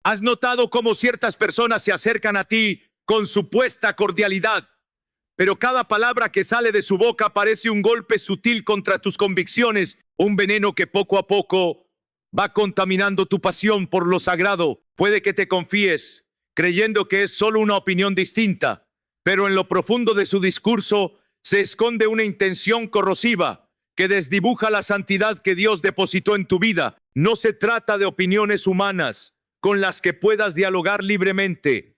¿Has notado cómo ciertas personas se acercan a ti con supuesta cordialidad, pero cada palabra que sale de su boca parece un golpe sutil contra tus convicciones, un veneno que poco a poco va contaminando tu pasión por lo sagrado? Puede que te confíes, creyendo que es solo una opinión distinta, pero en lo profundo de su discurso se esconde una intención corrosiva que desdibuja la santidad que Dios depositó en tu vida. No se trata de opiniones humanas con las que puedas dialogar libremente.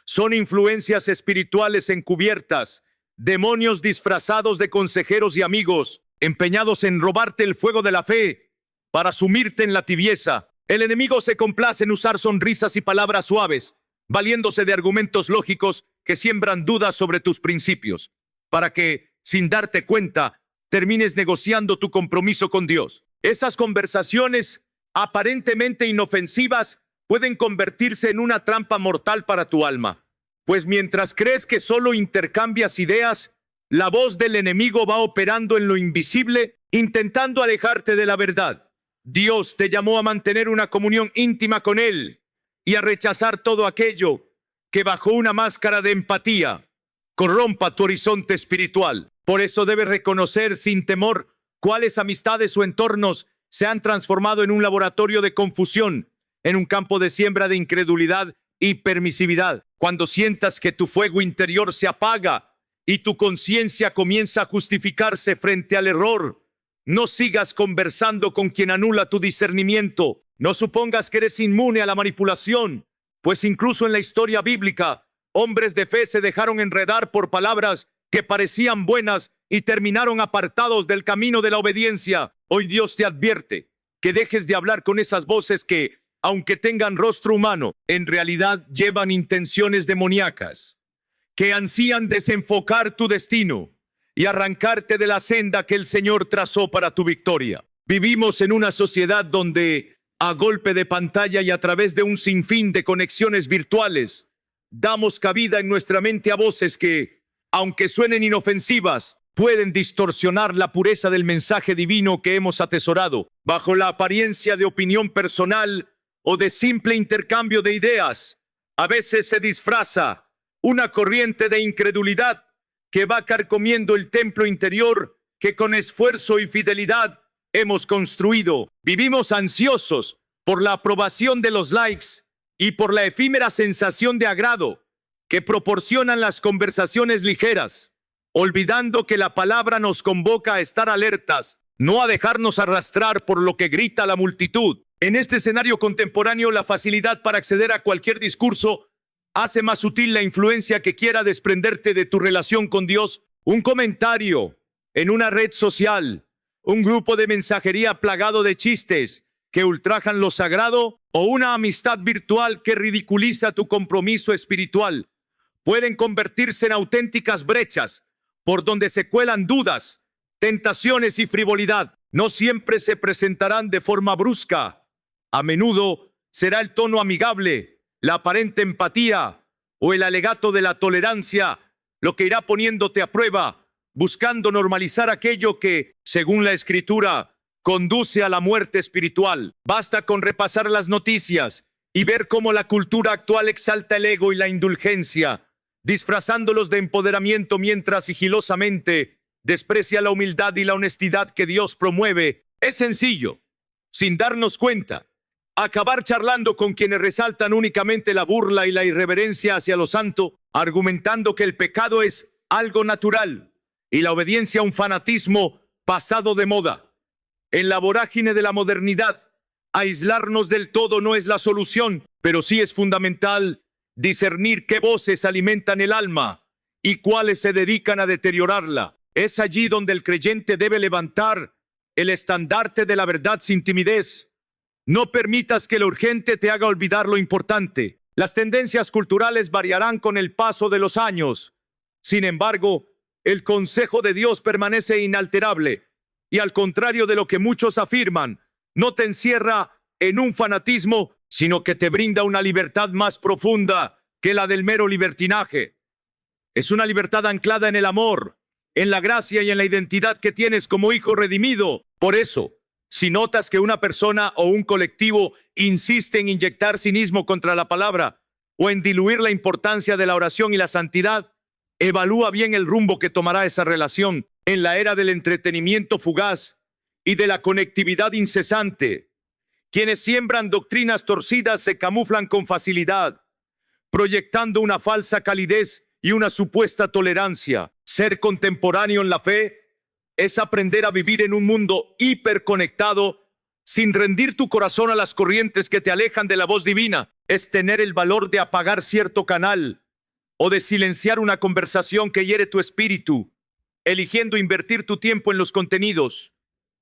Son influencias espirituales encubiertas, demonios disfrazados de consejeros y amigos, empeñados en robarte el fuego de la fe para sumirte en la tibieza. El enemigo se complace en usar sonrisas y palabras suaves, valiéndose de argumentos lógicos que siembran dudas sobre tus principios, para que, sin darte cuenta, termines negociando tu compromiso con Dios. Esas conversaciones, aparentemente inofensivas, pueden convertirse en una trampa mortal para tu alma. Pues mientras crees que solo intercambias ideas, la voz del enemigo va operando en lo invisible, intentando alejarte de la verdad. Dios te llamó a mantener una comunión íntima con Él y a rechazar todo aquello que bajo una máscara de empatía corrompa tu horizonte espiritual. Por eso debes reconocer sin temor cuáles amistades o entornos se han transformado en un laboratorio de confusión, en un campo de siembra de incredulidad y permisividad. Cuando sientas que tu fuego interior se apaga y tu conciencia comienza a justificarse frente al error, no sigas conversando con quien anula tu discernimiento. No supongas que eres inmune a la manipulación, pues incluso en la historia bíblica, hombres de fe se dejaron enredar por palabras que parecían buenas y terminaron apartados del camino de la obediencia. Hoy Dios te advierte que dejes de hablar con esas voces que, aunque tengan rostro humano, en realidad llevan intenciones demoníacas, que ansían desenfocar tu destino y arrancarte de la senda que el Señor trazó para tu victoria. Vivimos en una sociedad donde, a golpe de pantalla y a través de un sinfín de conexiones virtuales, damos cabida en nuestra mente a voces que, aunque suenen inofensivas, pueden distorsionar la pureza del mensaje divino que hemos atesorado. Bajo la apariencia de opinión personal o de simple intercambio de ideas, a veces se disfraza una corriente de incredulidad que va carcomiendo el templo interior que con esfuerzo y fidelidad hemos construido. Vivimos ansiosos por la aprobación de los likes y por la efímera sensación de agrado que proporcionan las conversaciones ligeras, olvidando que la palabra nos convoca a estar alertas, no a dejarnos arrastrar por lo que grita la multitud. En este escenario contemporáneo, la facilidad para acceder a cualquier discurso hace más sutil la influencia que quiera desprenderte de tu relación con Dios. Un comentario en una red social, un grupo de mensajería plagado de chistes que ultrajan lo sagrado o una amistad virtual que ridiculiza tu compromiso espiritual pueden convertirse en auténticas brechas por donde se cuelan dudas, tentaciones y frivolidad. No siempre se presentarán de forma brusca. A menudo será el tono amigable, la aparente empatía o el alegato de la tolerancia lo que irá poniéndote a prueba, buscando normalizar aquello que, según la Escritura, conduce a la muerte espiritual. Basta con repasar las noticias y ver cómo la cultura actual exalta el ego y la indulgencia, disfrazándolos de empoderamiento mientras sigilosamente desprecia la humildad y la honestidad que Dios promueve. Es sencillo, sin darnos cuenta, acabar charlando con quienes resaltan únicamente la burla y la irreverencia hacia lo santo, argumentando que el pecado es algo natural y la obediencia un fanatismo pasado de moda. En la vorágine de la modernidad, aislarnos del todo no es la solución, pero sí es fundamental discernir qué voces alimentan el alma y cuáles se dedican a deteriorarla. Es allí donde el creyente debe levantar el estandarte de la verdad sin timidez. No permitas que lo urgente te haga olvidar lo importante. Las tendencias culturales variarán con el paso de los años. Sin embargo, el consejo de Dios permanece inalterable y, al contrario de lo que muchos afirman, no te encierra en un fanatismo, sino que te brinda una libertad más profunda que la del mero libertinaje. Es una libertad anclada en el amor, en la gracia y en la identidad que tienes como hijo redimido. Por eso, Si notas que una persona o un colectivo insiste en inyectar cinismo contra la palabra o en diluir la importancia de la oración y la santidad, evalúa bien el rumbo que tomará esa relación. En la era del entretenimiento fugaz y de la conectividad incesante, quienes siembran doctrinas torcidas se camuflan con facilidad, proyectando una falsa calidez y una supuesta tolerancia. Ser contemporáneo en la fe es aprender a vivir en un mundo hiperconectado sin rendir tu corazón a las corrientes que te alejan de la voz divina. Es tener el valor de apagar cierto canal o de silenciar una conversación que hiere tu espíritu, eligiendo invertir tu tiempo en los contenidos,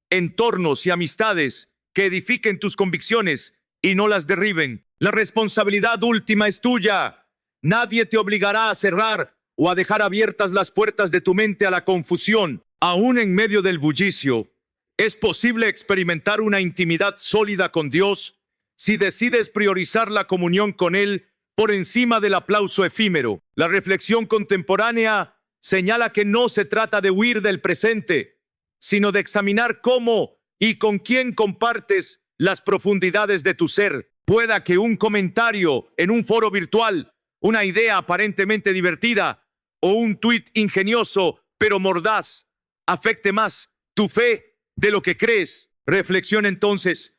entornos y amistades que edifiquen tus convicciones y no las derriben. La responsabilidad última es tuya. Nadie te obligará a cerrar o a dejar abiertas las puertas de tu mente a la confusión. Aún en medio del bullicio, es posible experimentar una intimidad sólida con Dios si decides priorizar la comunión con Él por encima del aplauso efímero. La reflexión contemporánea señala que no se trata de huir del presente, sino de examinar cómo y con quién compartes las profundidades de tu ser. Pueda que un comentario en un foro virtual, una idea aparentemente divertida o un tuit ingenioso pero mordaz afecte más tu fe de lo que crees. Reflexiona entonces,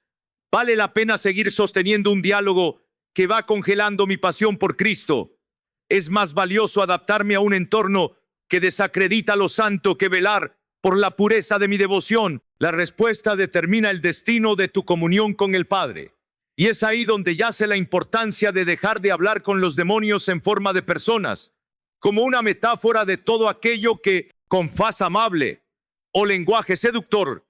¿vale la pena seguir sosteniendo un diálogo que va congelando mi pasión por Cristo? ¿Es más valioso adaptarme a un entorno que desacredita lo santo que velar por la pureza de mi devoción? La respuesta determina el destino de tu comunión con el Padre. Y es ahí donde yace la importancia de dejar de hablar con los demonios en forma de personas, como una metáfora de todo aquello que, con faz amable o lenguaje seductor,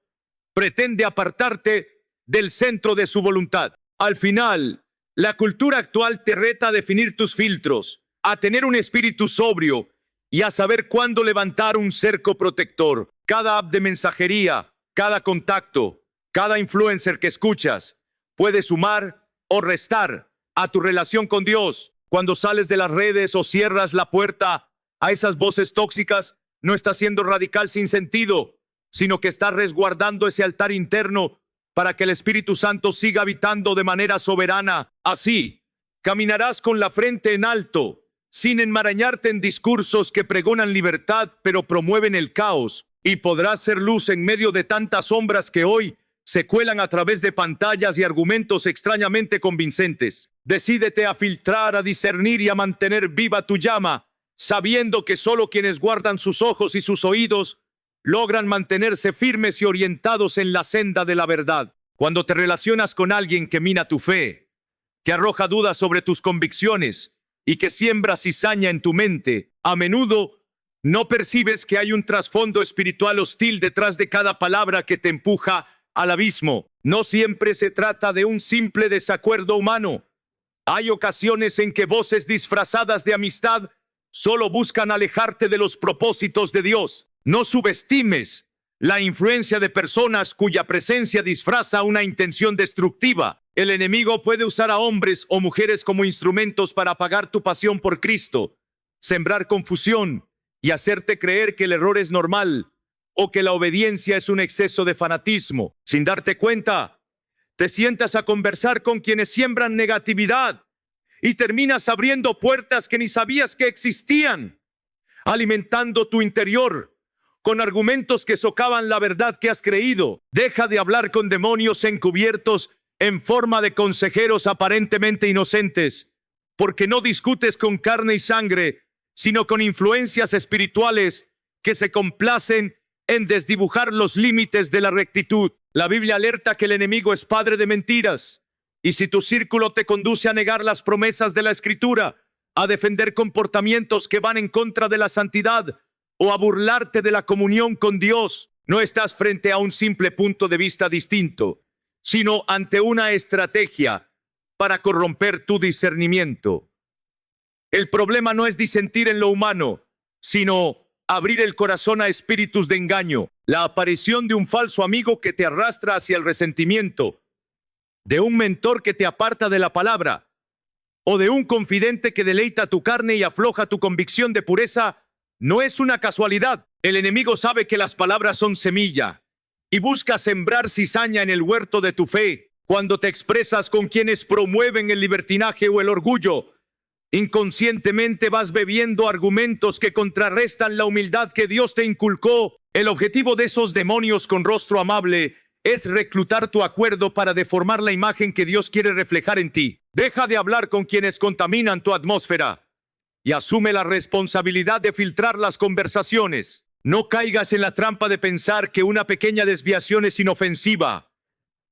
pretende apartarte del centro de su voluntad. Al final, la cultura actual te reta a definir tus filtros, a tener un espíritu sobrio y a saber cuándo levantar un cerco protector. Cada app de mensajería, cada contacto, cada influencer que escuchas puede sumar o restar a tu relación con Dios. Cuando sales de las redes o cierras la puerta a esas voces tóxicas, no estás siendo radical sin sentido, sino que estás resguardando ese altar interno para que el Espíritu Santo siga habitando de manera soberana. Así, caminarás con la frente en alto, sin enmarañarte en discursos que pregonan libertad pero promueven el caos, y podrás ser luz en medio de tantas sombras que hoy se cuelan a través de pantallas y argumentos extrañamente convincentes. Decídete a filtrar, a discernir y a mantener viva tu llama, sabiendo que solo quienes guardan sus ojos y sus oídos logran mantenerse firmes y orientados en la senda de la verdad. Cuando te relacionas con alguien que mina tu fe, que arroja dudas sobre tus convicciones y que siembra cizaña en tu mente, a menudo no percibes que hay un trasfondo espiritual hostil detrás de cada palabra que te empuja al abismo. No siempre se trata de un simple desacuerdo humano. Hay ocasiones en que voces disfrazadas de amistad solo buscan alejarte de los propósitos de Dios. No subestimes la influencia de personas cuya presencia disfraza una intención destructiva. El enemigo puede usar a hombres o mujeres como instrumentos para apagar tu pasión por Cristo, sembrar confusión y hacerte creer que el error es normal o que la obediencia es un exceso de fanatismo. Sin darte cuenta, te sientas a conversar con quienes siembran negatividad y terminas abriendo puertas que ni sabías que existían, alimentando tu interior con argumentos que socavan la verdad que has creído. Deja de hablar con demonios encubiertos en forma de consejeros aparentemente inocentes, porque no discutes con carne y sangre, sino con influencias espirituales que se complacen en desdibujar los límites de la rectitud. La Biblia alerta que el enemigo es padre de mentiras, y si tu círculo te conduce a negar las promesas de la Escritura, a defender comportamientos que van en contra de la santidad o a burlarte de la comunión con Dios, no estás frente a un simple punto de vista distinto, sino ante una estrategia para corromper tu discernimiento. El problema no es disentir en lo humano, sino abrir el corazón a espíritus de engaño. La aparición de un falso amigo que te arrastra hacia el resentimiento, de un mentor que te aparta de la palabra, o de un confidente que deleita tu carne y afloja tu convicción de pureza, no es una casualidad. El enemigo sabe que las palabras son semilla, y buscas sembrar cizaña en el huerto de tu fe. Cuando te expresas con quienes promueven el libertinaje o el orgullo, inconscientemente vas bebiendo argumentos que contrarrestan la humildad que Dios te inculcó. El objetivo de esos demonios con rostro amable es reclutar tu acuerdo para deformar la imagen que Dios quiere reflejar en ti. Deja de hablar con quienes contaminan tu atmósfera y asume la responsabilidad de filtrar las conversaciones. No caigas en la trampa de pensar que una pequeña desviación es inofensiva.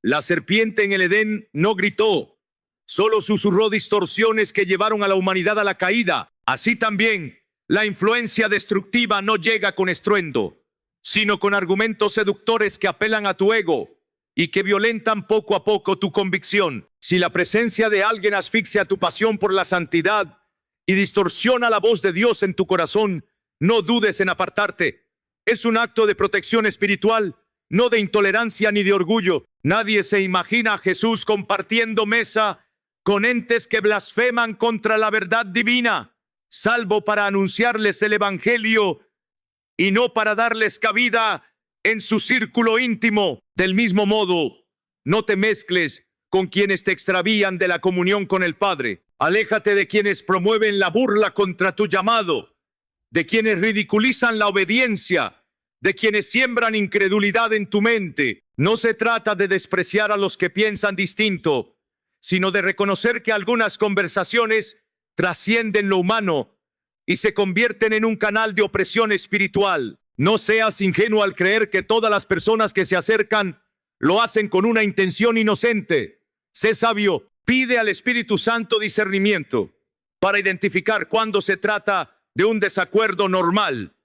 La serpiente en el Edén no gritó, solo susurró distorsiones que llevaron a la humanidad a la caída. Así también, la influencia destructiva no llega con estruendo, sino con argumentos seductores que apelan a tu ego y que violentan poco a poco tu convicción. Si la presencia de alguien asfixia tu pasión por la santidad y distorsiona la voz de Dios en tu corazón, no dudes en apartarte. Es un acto de protección espiritual, no de intolerancia ni de orgullo. Nadie se imagina a Jesús compartiendo mesa con entes que blasfeman contra la verdad divina, salvo para anunciarles el evangelio y no para darles cabida en su círculo íntimo. Del mismo modo, no te mezcles con quienes te extravían de la comunión con el Padre. Aléjate de quienes promueven la burla contra tu llamado, de quienes ridiculizan la obediencia, de quienes siembran incredulidad en tu mente. No se trata de despreciar a los que piensan distinto, sino de reconocer que algunas conversaciones trascienden lo humano y se convierten en un canal de opresión espiritual. No seas ingenuo al creer que todas las personas que se acercan lo hacen con una intención inocente. Sé sabio, pide al Espíritu Santo discernimiento para identificar cuándo se trata de un desacuerdo normal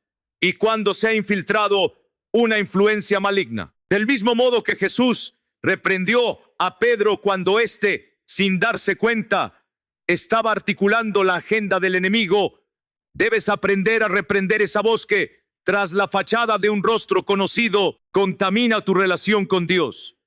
y cuándo se ha infiltrado una influencia maligna. Del mismo modo que Jesús reprendió a Pedro cuando éste, sin darse cuenta, estaba articulando la agenda del enemigo, debes aprender a reprender esa voz que, tras la fachada de un rostro conocido, contamina tu relación con Dios.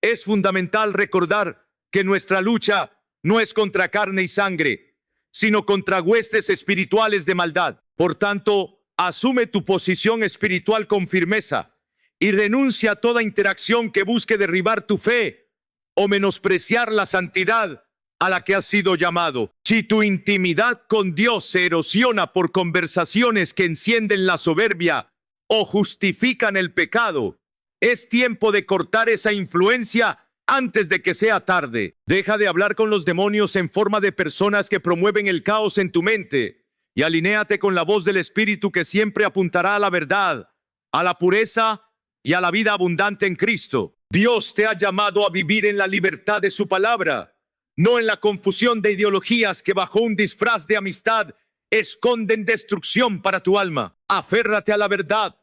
Es fundamental recordar que nuestra lucha no es contra carne y sangre, sino contra huestes espirituales de maldad. Por tanto, asume tu posición espiritual con firmeza y renuncia a toda interacción que busque derribar tu fe o menospreciar la santidad a la que has sido llamado. Si tu intimidad con Dios se erosiona por conversaciones que encienden la soberbia o justifican el pecado, es tiempo de cortar esa influencia antes de que sea tarde. Deja de hablar con los demonios en forma de personas que promueven el caos en tu mente y alinéate con la voz del Espíritu que siempre apuntará a la verdad, a la pureza y a la vida abundante en Cristo. Dios te ha llamado a vivir en la libertad de su palabra, no en la confusión de ideologías que bajo un disfraz de amistad esconden destrucción para tu alma. Aférrate a la verdad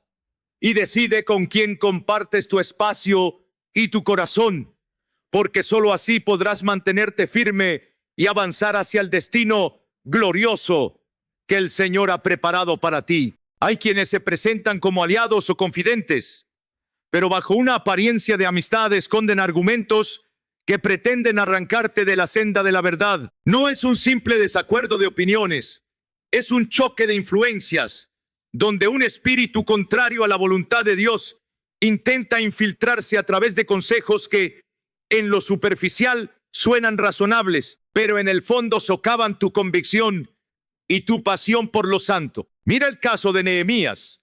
y decide con quién compartes tu espacio y tu corazón, porque sólo así podrás mantenerte firme y avanzar hacia el destino glorioso que el Señor ha preparado para ti. Hay quienes se presentan como aliados o confidentes, pero bajo una apariencia de amistad esconden argumentos que pretenden arrancarte de la senda de la verdad. No es un simple desacuerdo de opiniones, es un choque de influencias, donde un espíritu contrario a la voluntad de Dios intenta infiltrarse a través de consejos que, en lo superficial, suenan razonables, pero en el fondo socavan tu convicción y tu pasión por lo santo. Mira el caso de Nehemías,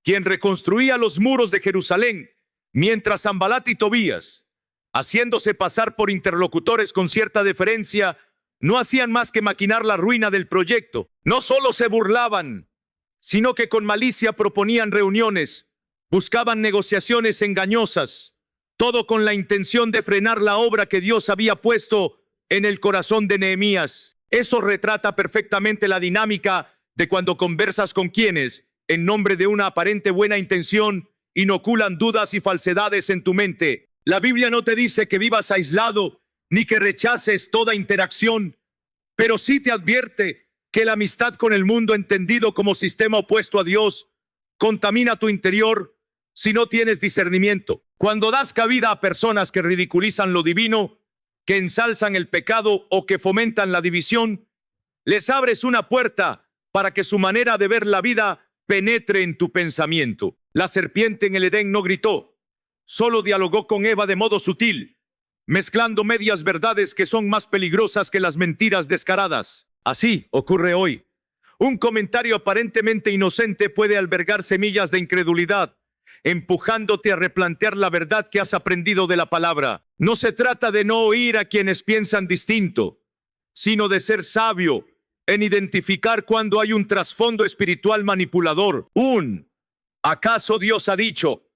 quien reconstruía los muros de Jerusalén, mientras Sanbalat y Tobías, haciéndose pasar por interlocutores con cierta deferencia, no hacían más que maquinar la ruina del proyecto. No solo se burlaban, sino que con malicia proponían reuniones, buscaban negociaciones engañosas, todo con la intención de frenar la obra que Dios había puesto en el corazón de Nehemías. Eso retrata perfectamente la dinámica de cuando conversas con quienes, en nombre de una aparente buena intención, inoculan dudas y falsedades en tu mente. La Biblia no te dice que vivas aislado ni que rechaces toda interacción, pero sí te advierte que la amistad con el mundo entendido como sistema opuesto a Dios contamina tu interior si no tienes discernimiento. Cuando das cabida a personas que ridiculizan lo divino, que ensalzan el pecado o que fomentan la división, les abres una puerta para que su manera de ver la vida penetre en tu pensamiento. La serpiente en el Edén no gritó, solo dialogó con Eva de modo sutil, mezclando medias verdades que son más peligrosas que las mentiras descaradas. Así ocurre hoy. Un comentario aparentemente inocente puede albergar semillas de incredulidad, empujándote a replantear la verdad que has aprendido de la palabra. No se trata de no oír a quienes piensan distinto, sino de ser sabio en identificar cuando hay un trasfondo espiritual manipulador. ¿Acaso Dios ha dicho?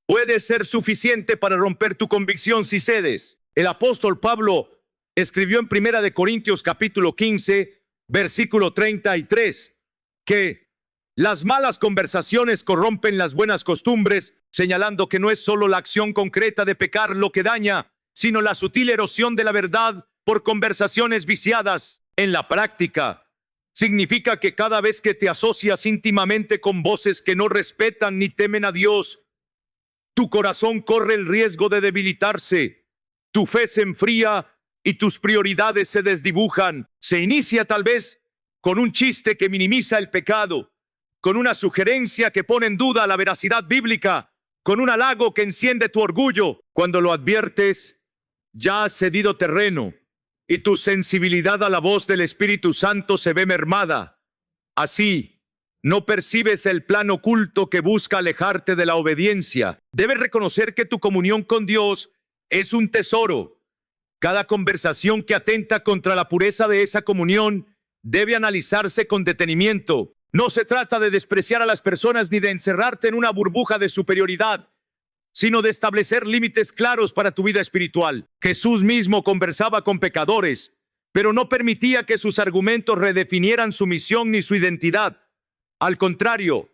Puede ser suficiente para romper tu convicción si cedes. El apóstol Pablo escribió en 1 Corintios capítulo 15, versículo 33, que las malas conversaciones corrompen las buenas costumbres, señalando que no es solo la acción concreta de pecar lo que daña, sino la sutil erosión de la verdad por conversaciones viciadas. En la práctica, significa que cada vez que te asocias íntimamente con voces que no respetan ni temen a Dios, tu corazón corre el riesgo de debilitarse, tu fe se enfría y tus prioridades se desdibujan. Se inicia tal vez con un chiste que minimiza el pecado, con una sugerencia que pone en duda la veracidad bíblica, con un halago que enciende tu orgullo. Cuando lo adviertes, ya has cedido terreno y tu sensibilidad a la voz del Espíritu Santo se ve mermada. Así, no percibes el plan oculto que busca alejarte de la obediencia. Debes reconocer que tu comunión con Dios es un tesoro. Cada conversación que atenta contra la pureza de esa comunión debe analizarse con detenimiento. No se trata de despreciar a las personas ni de encerrarte en una burbuja de superioridad, sino de establecer límites claros para tu vida espiritual. Jesús mismo conversaba con pecadores, pero no permitía que sus argumentos redefinieran su misión ni su identidad. Al contrario,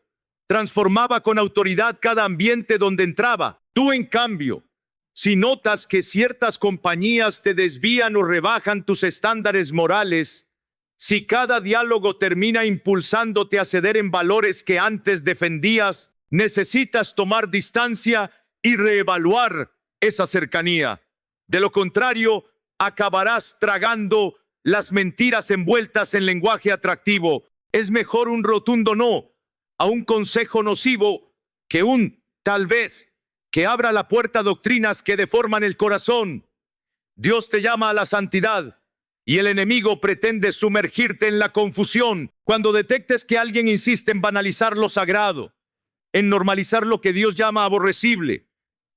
transformaba con autoridad cada ambiente donde entraba. Tú, en cambio, si notas que ciertas compañías te desvían o rebajan tus estándares morales, si cada diálogo termina impulsándote a ceder en valores que antes defendías, necesitas tomar distancia y reevaluar esa cercanía. De lo contrario, acabarás tragando las mentiras envueltas en lenguaje atractivo. Es mejor un rotundo no a un consejo nocivo que un tal vez que abra la puerta a doctrinas que deforman el corazón. Dios te llama a la santidad y el enemigo pretende sumergirte en la confusión. Cuando detectes que alguien insiste en banalizar lo sagrado, en normalizar lo que Dios llama aborrecible,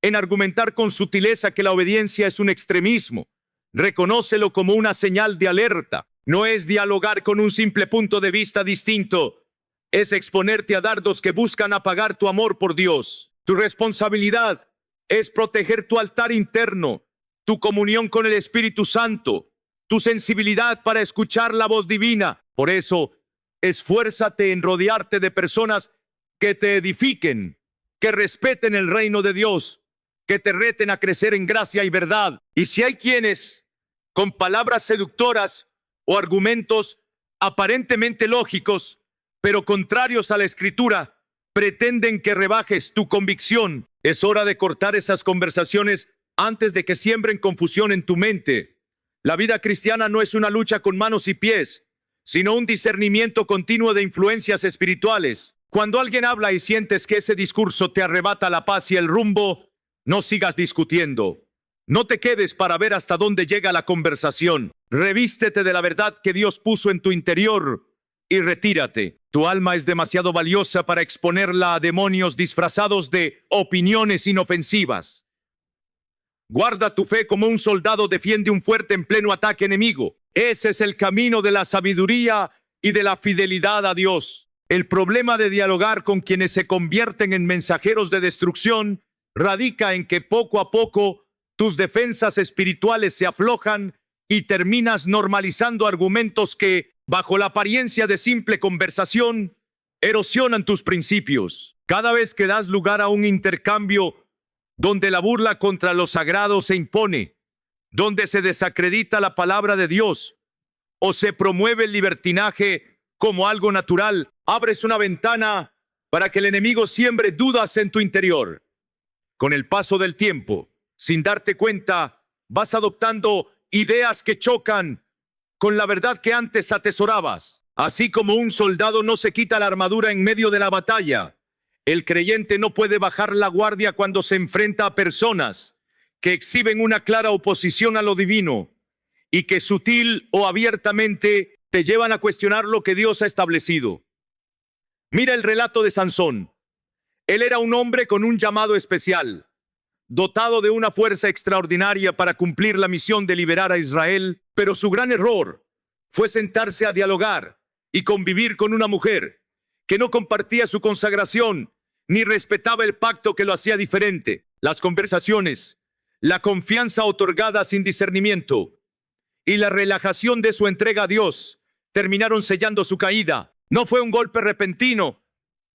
en argumentar con sutileza que la obediencia es un extremismo, reconócelo como una señal de alerta. No es dialogar con un simple punto de vista distinto, es exponerte a dardos que buscan apagar tu amor por Dios. Tu responsabilidad es proteger tu altar interno, tu comunión con el Espíritu Santo, tu sensibilidad para escuchar la voz divina. Por eso, esfuérzate en rodearte de personas que te edifiquen, que respeten el reino de Dios, que te reten a crecer en gracia y verdad. Y si hay quienes, con palabras seductoras o argumentos aparentemente lógicos, pero contrarios a la Escritura, pretenden que rebajes tu convicción, es hora de cortar esas conversaciones antes de que siembren confusión en tu mente. La vida cristiana no es una lucha con manos y pies, sino un discernimiento continuo de influencias espirituales. Cuando alguien habla y sientes que ese discurso te arrebata la paz y el rumbo, no sigas discutiendo. No te quedes para ver hasta dónde llega la conversación. Revístete de la verdad que Dios puso en tu interior y retírate. Tu alma es demasiado valiosa para exponerla a demonios disfrazados de opiniones inofensivas. Guarda tu fe como un soldado defiende un fuerte en pleno ataque enemigo. Ese es el camino de la sabiduría y de la fidelidad a Dios. El problema de dialogar con quienes se convierten en mensajeros de destrucción radica en que poco a poco tus defensas espirituales se aflojan y terminas normalizando argumentos que, bajo la apariencia de simple conversación, erosionan tus principios. Cada vez que das lugar a un intercambio donde la burla contra lo sagrado se impone, donde se desacredita la palabra de Dios o se promueve el libertinaje como algo natural, abres una ventana para que el enemigo siembre dudas en tu interior. Con el paso del tiempo, sin darte cuenta, vas adoptando ideas que chocan con la verdad que antes atesorabas. Así como un soldado no se quita la armadura en medio de la batalla, El creyente no puede bajar la guardia cuando se enfrenta a personas que exhiben una clara oposición a lo divino y que sutil o abiertamente te llevan a cuestionar lo que Dios ha establecido. Mira el relato de Sansón. Él era un hombre con un llamado especial, dotado de una fuerza extraordinaria para cumplir la misión de liberar a Israel, pero su gran error fue sentarse a dialogar y convivir con una mujer que no compartía su consagración ni respetaba el pacto que lo hacía diferente. Las conversaciones, la confianza otorgada sin discernimiento y la relajación de su entrega a Dios terminaron sellando su caída. No fue un golpe repentino,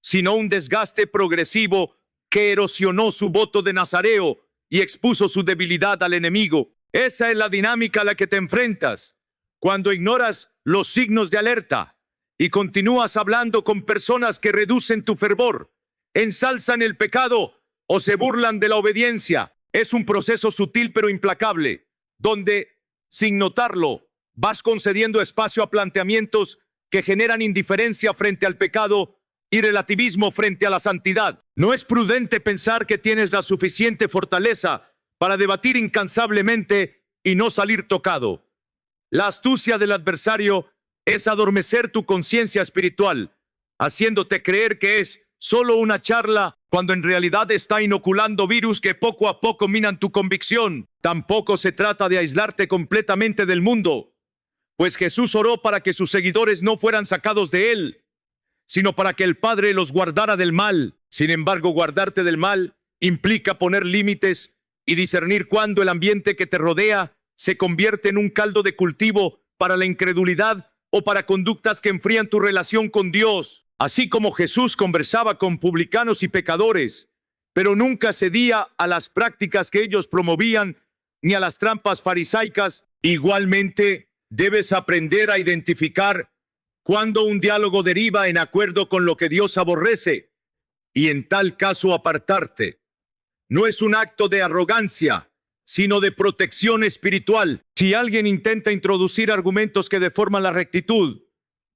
sino un desgaste progresivo que erosionó su voto de nazareo y expuso su debilidad al enemigo. Esa es la dinámica a la que te enfrentas cuando ignoras los signos de alerta y continúas hablando con personas que reducen tu fervor, ensalzan el pecado o se burlan de la obediencia. Es un proceso sutil pero implacable, donde, sin notarlo, vas concediendo espacio a planteamientos que generan indiferencia frente al pecado y relativismo frente a la santidad. No es prudente pensar que tienes la suficiente fortaleza para debatir incansablemente y no salir tocado. La astucia del adversario es adormecer tu conciencia espiritual, haciéndote creer que es solo una charla, cuando en realidad está inoculando virus que poco a poco minan tu convicción. Tampoco se trata de aislarte completamente del mundo, pues Jesús oró para que sus seguidores no fueran sacados de él, sino para que el Padre los guardara del mal. Sin embargo, guardarte del mal implica poner límites y discernir cuándo el ambiente que te rodea se convierte en un caldo de cultivo para la incredulidad o para conductas que enfrían tu relación con Dios. Así como Jesús conversaba con publicanos y pecadores, pero nunca cedía a las prácticas que ellos promovían ni a las trampas farisaicas, igualmente debes aprender a identificar cuando un diálogo deriva en acuerdo con lo que Dios aborrece y en tal caso apartarte. No es un acto de arrogancia, sino de protección espiritual. Si alguien intenta introducir argumentos que deforman la rectitud,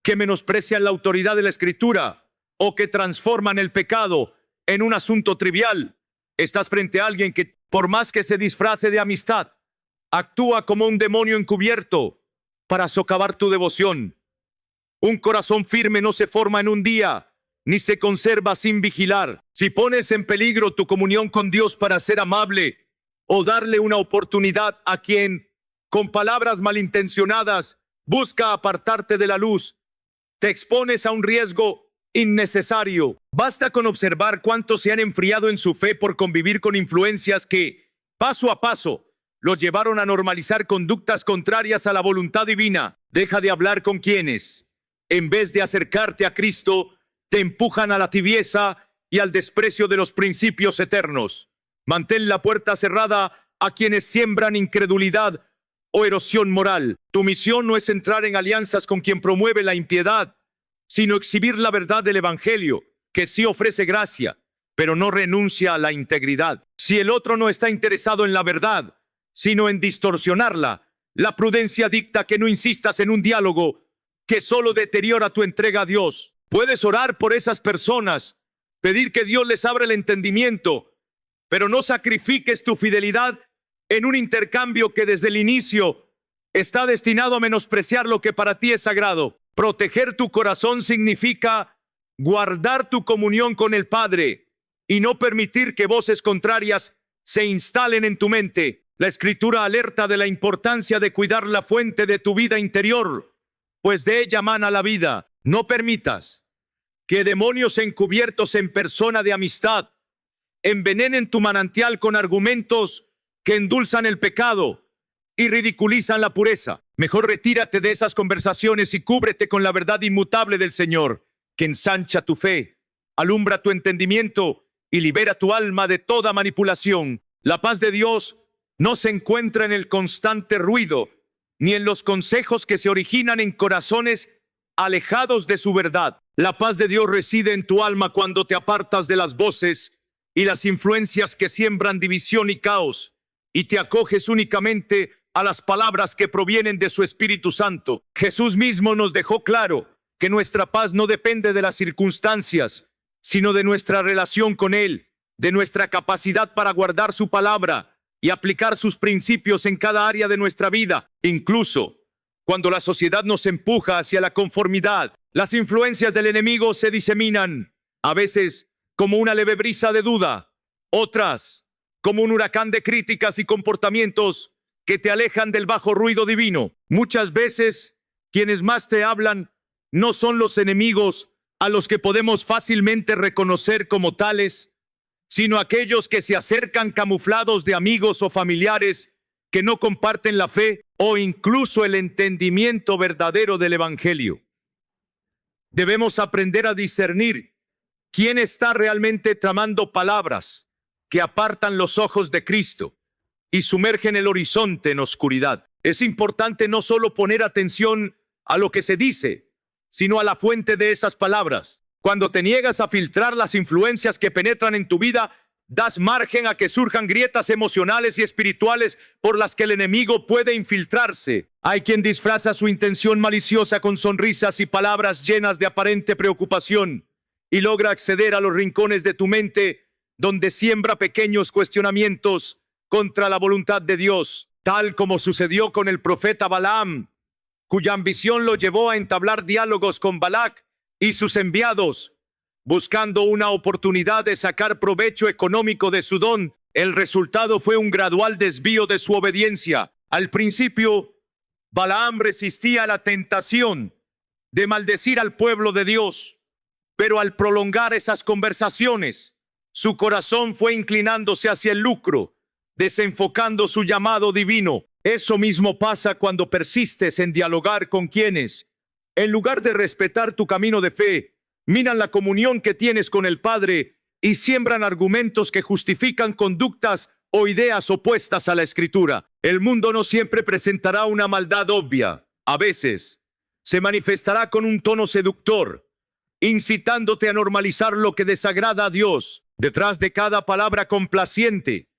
que menosprecian la autoridad de la Escritura o que transforman el pecado en un asunto trivial, estás frente a alguien que, por más que se disfrace de amistad, actúa como un demonio encubierto para socavar tu devoción. Un corazón firme no se forma en un día, ni se conserva sin vigilar. Si pones en peligro tu comunión con Dios para ser amable o darle una oportunidad a quien, con palabras malintencionadas, busca apartarte de la luz, te expones a un riesgo innecesario. Basta con observar cuántos se han enfriado en su fe por convivir con influencias que, paso a paso, los llevaron a normalizar conductas contrarias a la voluntad divina. Deja de hablar con quienes, en vez de acercarte a Cristo, te empujan a la tibieza y al desprecio de los principios eternos. Mantén la puerta cerrada a quienes siembran incredulidad o erosión moral. Tu misión no es entrar en alianzas con quien promueve la impiedad, sino exhibir la verdad del Evangelio, que sí ofrece gracia, pero no renuncia a la integridad. Si el otro no está interesado en la verdad, sino en distorsionarla, la prudencia dicta que no insistas en un diálogo que solo deteriora tu entrega a Dios. Puedes orar por esas personas, pedir que Dios les abra el entendimiento, pero no sacrifiques tu fidelidad en un intercambio que desde el inicio está destinado a menospreciar lo que para ti es sagrado. Proteger tu corazón significa guardar tu comunión con el Padre y no permitir que voces contrarias se instalen en tu mente. La Escritura alerta de la importancia de cuidar la fuente de tu vida interior, pues de ella mana la vida. No permitas que demonios encubiertos en persona de amistad envenenen tu manantial con argumentos que endulzan el pecado y ridiculizan la pureza. Mejor retírate de esas conversaciones y cúbrete con la verdad inmutable del Señor, que ensancha tu fe, alumbra tu entendimiento y libera tu alma de toda manipulación. La paz de Dios no se encuentra en el constante ruido, ni en los consejos que se originan en corazones alejados de su verdad. La paz de Dios reside en tu alma cuando te apartas de las voces y las influencias que siembran división y caos, y te acoges únicamente a las palabras que provienen de su Espíritu Santo. Jesús mismo nos dejó claro que nuestra paz no depende de las circunstancias, sino de nuestra relación con Él, de nuestra capacidad para guardar su palabra y aplicar sus principios en cada área de nuestra vida. Incluso cuando la sociedad nos empuja hacia la conformidad, las influencias del enemigo se diseminan, a veces como una leve brisa de duda, otras como un huracán de críticas y comportamientos que te alejan del bajo ruido divino. Muchas veces, quienes más te hablan no son los enemigos a los que podemos fácilmente reconocer como tales, sino aquellos que se acercan camuflados de amigos o familiares que no comparten la fe o incluso el entendimiento verdadero del Evangelio. Debemos aprender a discernir quién está realmente tramando palabras que apartan los ojos de Cristo y sumergen el horizonte en oscuridad. Es importante no solo poner atención a lo que se dice, sino a la fuente de esas palabras. Cuando te niegas a filtrar las influencias que penetran en tu vida, das margen a que surjan grietas emocionales y espirituales por las que el enemigo puede infiltrarse. Hay quien disfraza su intención maliciosa con sonrisas y palabras llenas de aparente preocupación y logra acceder a los rincones de tu mente donde siembra pequeños cuestionamientos contra la voluntad de Dios, tal como sucedió con el profeta Balaam, cuya ambición lo llevó a entablar diálogos con Balac y sus enviados, buscando una oportunidad de sacar provecho económico de su don. El resultado fue un gradual desvío de su obediencia. Al principio, Balaam resistía la tentación de maldecir al pueblo de Dios, pero al prolongar esas conversaciones, su corazón fue inclinándose hacia el lucro, desenfocando su llamado divino. Eso mismo pasa cuando persistes en dialogar con quienes, en lugar de respetar tu camino de fe, minan la comunión que tienes con el Padre y siembran argumentos que justifican conductas o ideas opuestas a la Escritura. El mundo no siempre presentará una maldad obvia. A veces se manifestará con un tono seductor, incitándote a normalizar lo que desagrada a Dios. Detrás de cada palabra complaciente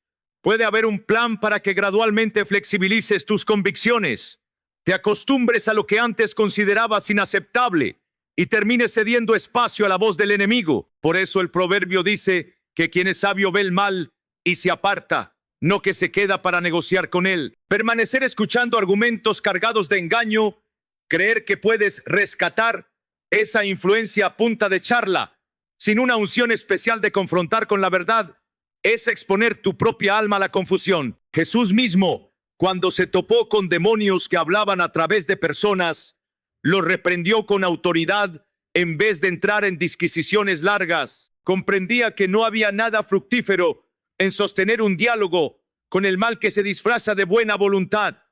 puede haber un plan para que gradualmente flexibilices tus convicciones, te acostumbres a lo que antes considerabas inaceptable y termines cediendo espacio a la voz del enemigo. Por eso el proverbio dice que quien es sabio ve el mal y se aparta, no que se queda para negociar con él. Permanecer escuchando argumentos cargados de engaño, creer que puedes rescatar esa influencia a punta de charla, sin una unción especial de confrontar con la verdad, es exponer tu propia alma a la confusión. Jesús mismo, cuando se topó con demonios que hablaban a través de personas, los reprendió con autoridad en vez de entrar en disquisiciones largas. Comprendía que no había nada fructífero en sostener un diálogo con el mal que se disfraza de buena voluntad.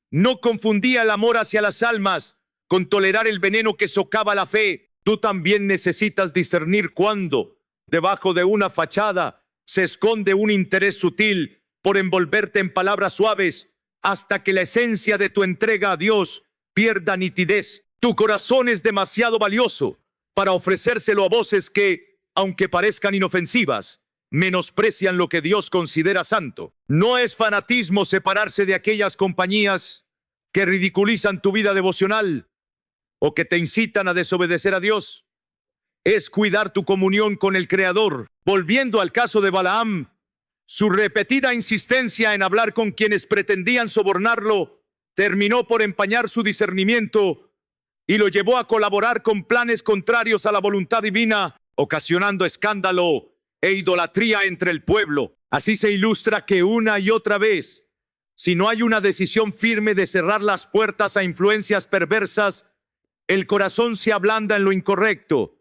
No confundía el amor hacia las almas con tolerar el veneno que socava la fe. Tú también necesitas discernir cuándo, debajo de una fachada, se esconde un interés sutil por envolverte en palabras suaves hasta que la esencia de tu entrega a Dios pierda nitidez. Tu corazón es demasiado valioso para ofrecérselo a voces que, aunque parezcan inofensivas, menosprecian lo que Dios considera santo. No es fanatismo separarse de aquellas compañías que ridiculizan tu vida devocional o que te incitan a desobedecer a Dios. Es cuidar tu comunión con el Creador. Volviendo al caso de Balaam, su repetida insistencia en hablar con quienes pretendían sobornarlo terminó por empañar su discernimiento y lo llevó a colaborar con planes contrarios a la voluntad divina, ocasionando escándalo e idolatría entre el pueblo. Así se ilustra que una y otra vez, si no hay una decisión firme de cerrar las puertas a influencias perversas, el corazón se ablanda en lo incorrecto,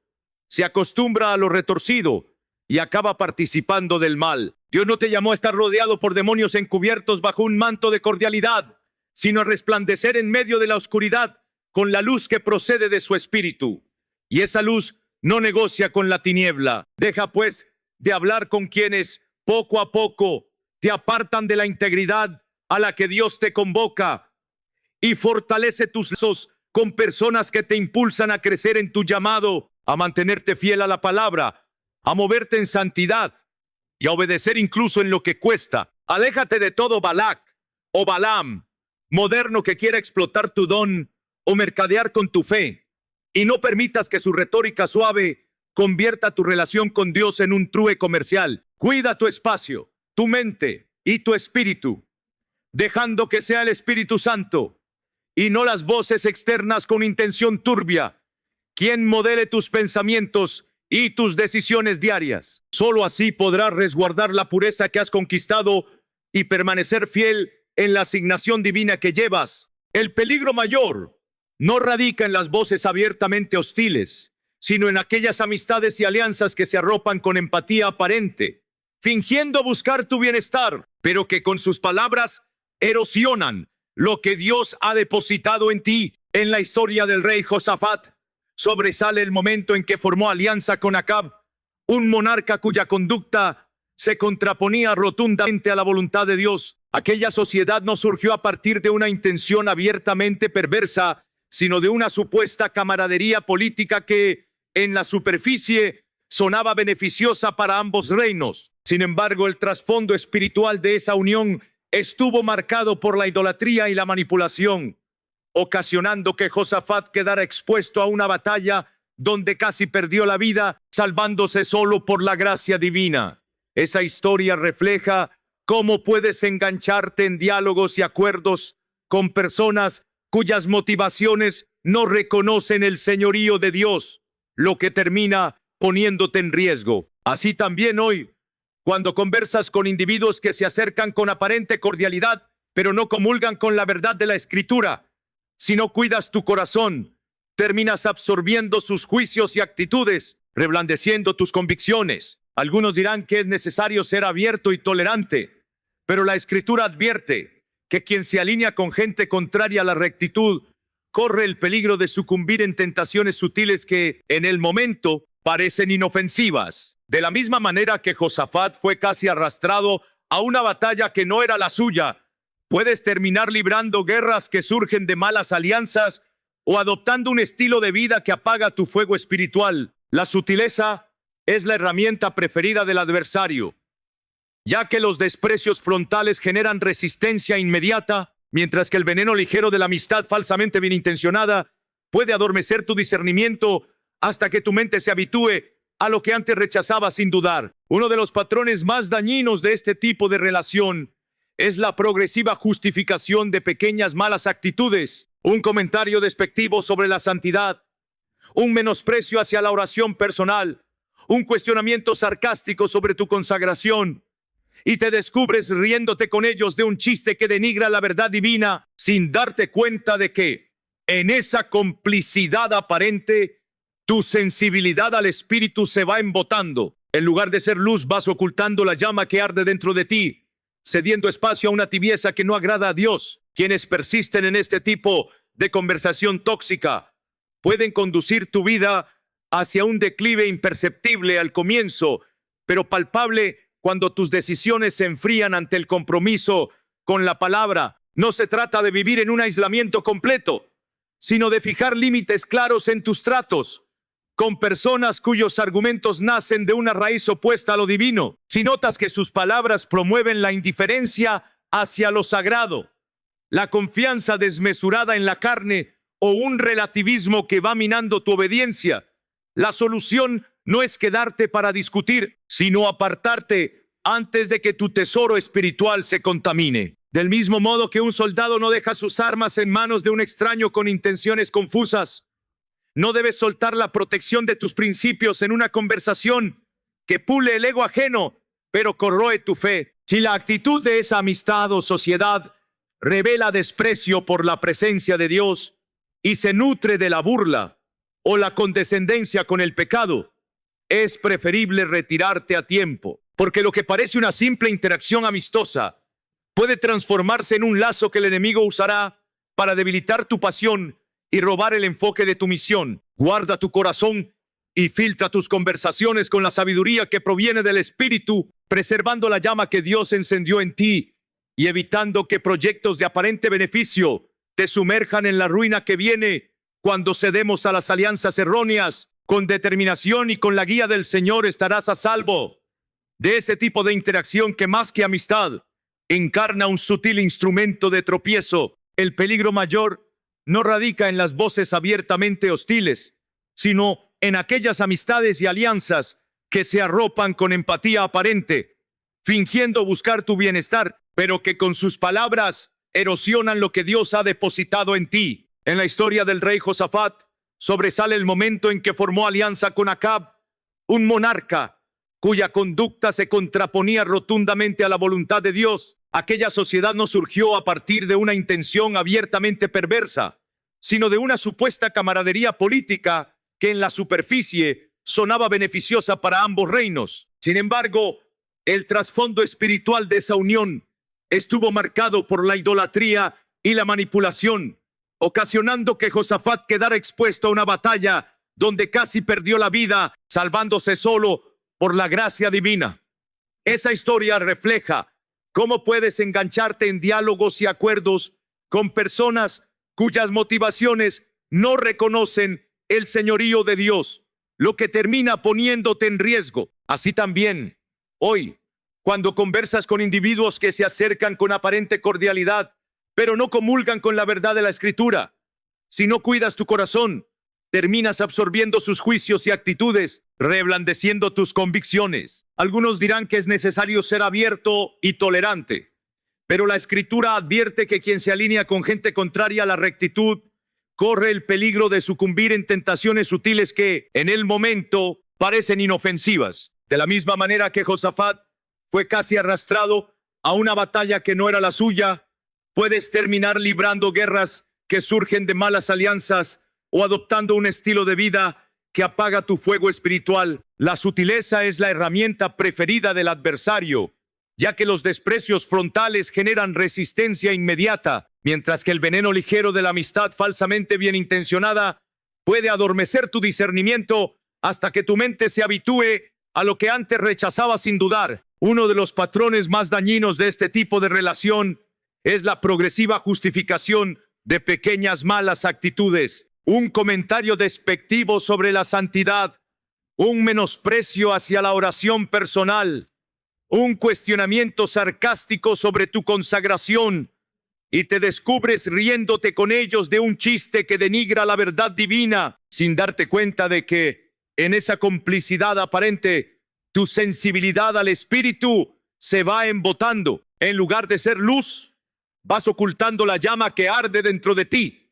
se acostumbra a lo retorcido y acaba participando del mal. Dios no te llamó a estar rodeado por demonios encubiertos bajo un manto de cordialidad, sino a resplandecer en medio de la oscuridad con la luz que procede de su espíritu. Y esa luz no negocia con la tiniebla. Deja pues de hablar con quienes poco a poco te apartan de la integridad a la que Dios te convoca y fortalece tus lazos con personas que te impulsan a crecer en tu llamado, a mantenerte fiel a la palabra, a moverte en santidad y a obedecer incluso en lo que cuesta. Aléjate de todo Balac o Balaam moderno que quiera explotar tu don o mercadear con tu fe, y no permitas que su retórica suave Convierta tu relación con Dios en un true comercial. Cuida tu espacio, tu mente y tu espíritu, dejando que sea el Espíritu Santo y no las voces externas con intención turbia quien modele tus pensamientos y tus decisiones diarias. Solo así podrás resguardar la pureza que has conquistado y permanecer fiel en la asignación divina que llevas. El peligro mayor no radica en las voces abiertamente hostiles, sino en aquellas amistades y alianzas que se arropan con empatía aparente, fingiendo buscar tu bienestar, pero que con sus palabras erosionan lo que Dios ha depositado en ti. En la historia del rey Josafat, sobresale el momento en que formó alianza con Acab, un monarca cuya conducta se contraponía rotundamente a la voluntad de Dios. Aquella sociedad no surgió a partir de una intención abiertamente perversa, sino de una supuesta camaradería política que, en la superficie, sonaba beneficiosa para ambos reinos. Sin embargo, el trasfondo espiritual de esa unión estuvo marcado por la idolatría y la manipulación, ocasionando que Josafat quedara expuesto a una batalla donde casi perdió la vida, salvándose solo por la gracia divina. Esa historia refleja cómo puedes engancharte en diálogos y acuerdos con personas cuyas motivaciones no reconocen el señorío de Dios, lo que termina poniéndote en riesgo. Así también hoy, cuando conversas con individuos que se acercan con aparente cordialidad, pero no comulgan con la verdad de la Escritura, si no cuidas tu corazón, terminas absorbiendo sus juicios y actitudes, reblandeciendo tus convicciones. Algunos dirán que es necesario ser abierto y tolerante, pero la Escritura advierte que quien se alinea con gente contraria a la rectitud corre el peligro de sucumbir en tentaciones sutiles que, en el momento, parecen inofensivas. De la misma manera que Josafat fue casi arrastrado a una batalla que no era la suya, puedes terminar librando guerras que surgen de malas alianzas o adoptando un estilo de vida que apaga tu fuego espiritual. La sutileza es la herramienta preferida del adversario, ya que los desprecios frontales generan resistencia inmediata, mientras que el veneno ligero de la amistad falsamente bien intencionada puede adormecer tu discernimiento hasta que tu mente se habitúe a lo que antes rechazaba sin dudar. Uno de los patrones más dañinos de este tipo de relación es la progresiva justificación de pequeñas malas actitudes, un comentario despectivo sobre la santidad, un menosprecio hacia la oración personal, un cuestionamiento sarcástico sobre tu consagración, y te descubres riéndote con ellos de un chiste que denigra la verdad divina, sin darte cuenta de que, en esa complicidad aparente, tu sensibilidad al espíritu se va embotando. En lugar de ser luz, vas ocultando la llama que arde dentro de ti, cediendo espacio a una tibieza que no agrada a Dios. Quienes persisten en este tipo de conversación tóxica pueden conducir tu vida hacia un declive imperceptible al comienzo, pero palpable cuando tus decisiones se enfrían ante el compromiso con la palabra. No se trata de vivir en un aislamiento completo, sino de fijar límites claros en tus tratos con personas cuyos argumentos nacen de una raíz opuesta a lo divino. Si notas que sus palabras promueven la indiferencia hacia lo sagrado, la confianza desmesurada en la carne o un relativismo que va minando tu obediencia, la solución no es quedarte para discutir, sino apartarte antes de que tu tesoro espiritual se contamine. Del mismo modo que un soldado no deja sus armas en manos de un extraño con intenciones confusas, no debes soltar la protección de tus principios en una conversación que pule el ego ajeno, pero corroe tu fe. Si la actitud de esa amistad o sociedad revela desprecio por la presencia de Dios y se nutre de la burla o la condescendencia con el pecado, es preferible retirarte a tiempo, porque lo que parece una simple interacción amistosa puede transformarse en un lazo que el enemigo usará para debilitar tu pasión y robar el enfoque de tu misión. Guarda tu corazón y filtra tus conversaciones con la sabiduría que proviene del Espíritu, preservando la llama que Dios encendió en ti y evitando que proyectos de aparente beneficio te sumerjan en la ruina que viene cuando cedemos a las alianzas erróneas. Con determinación y con la guía del Señor estarás a salvo de ese tipo de interacción que, más que amistad, encarna un sutil instrumento de tropiezo. El peligro mayor no radica en las voces abiertamente hostiles, sino en aquellas amistades y alianzas que se arropan con empatía aparente, fingiendo buscar tu bienestar, pero que con sus palabras erosionan lo que Dios ha depositado en ti. En la historia del rey Josafat, sobresale el momento en que formó alianza con Acab, un monarca cuya conducta se contraponía rotundamente a la voluntad de Dios. Aquella sociedad no surgió a partir de una intención abiertamente perversa, sino de una supuesta camaradería política que en la superficie sonaba beneficiosa para ambos reinos. Sin embargo, el trasfondo espiritual de esa unión estuvo marcado por la idolatría y la manipulación, ocasionando que Josafat quedara expuesto a una batalla donde casi perdió la vida, salvándose solo por la gracia divina. Esa historia refleja cómo puedes engancharte en diálogos y acuerdos con personas cuyas motivaciones no reconocen el señorío de Dios, lo que termina poniéndote en riesgo. Así también, hoy, cuando conversas con individuos que se acercan con aparente cordialidad, pero no comulgan con la verdad de la Escritura, si no cuidas tu corazón, terminas absorbiendo sus juicios y actitudes, reblandeciendo tus convicciones. Algunos dirán que es necesario ser abierto y tolerante, pero la Escritura advierte que quien se alinea con gente contraria a la rectitud corre el peligro de sucumbir en tentaciones sutiles que, en el momento, parecen inofensivas. De la misma manera que Josafat fue casi arrastrado a una batalla que no era la suya, puedes terminar librando guerras que surgen de malas alianzas o adoptando un estilo de vida que apaga tu fuego espiritual. La sutileza es la herramienta preferida del adversario, ya que los desprecios frontales generan resistencia inmediata, mientras que el veneno ligero de la amistad falsamente bien intencionada puede adormecer tu discernimiento hasta que tu mente se habitúe a lo que antes rechazaba sin dudar. Uno de los patrones más dañinos de este tipo de relación es la progresiva justificación de pequeñas malas actitudes. Un comentario despectivo sobre la santidad, un menosprecio hacia la oración personal, un cuestionamiento sarcástico sobre tu consagración, y te descubres riéndote con ellos de un chiste que denigra la verdad divina, sin darte cuenta de que en esa complicidad aparente tu sensibilidad al espíritu se va embotando. En lugar de ser luz, vas ocultando la llama que arde dentro de ti,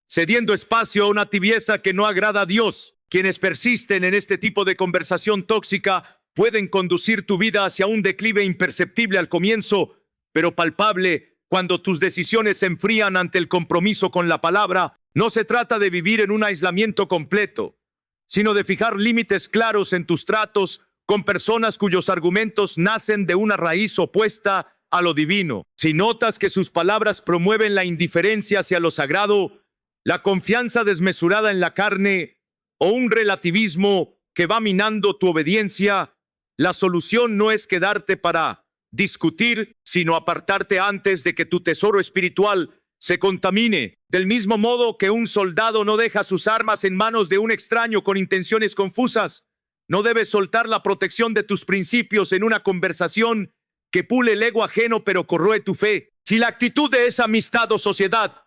cediendo espacio a una tibieza que no agrada a Dios. Quienes persisten en este tipo de conversación tóxica pueden conducir tu vida hacia un declive imperceptible al comienzo, pero palpable cuando tus decisiones se enfrían ante el compromiso con la palabra. No se trata de vivir en un aislamiento completo, sino de fijar límites claros en tus tratos con personas cuyos argumentos nacen de una raíz opuesta a lo divino. Si notas que sus palabras promueven la indiferencia hacia lo sagrado, la confianza desmesurada en la carne o un relativismo que va minando tu obediencia, la solución no es quedarte para discutir, sino apartarte antes de que tu tesoro espiritual se contamine. Del mismo modo que un soldado no deja sus armas en manos de un extraño con intenciones confusas, no debes soltar la protección de tus principios en una conversación que pule el ego ajeno pero corroe tu fe. Si la actitud de esa amistad o sociedad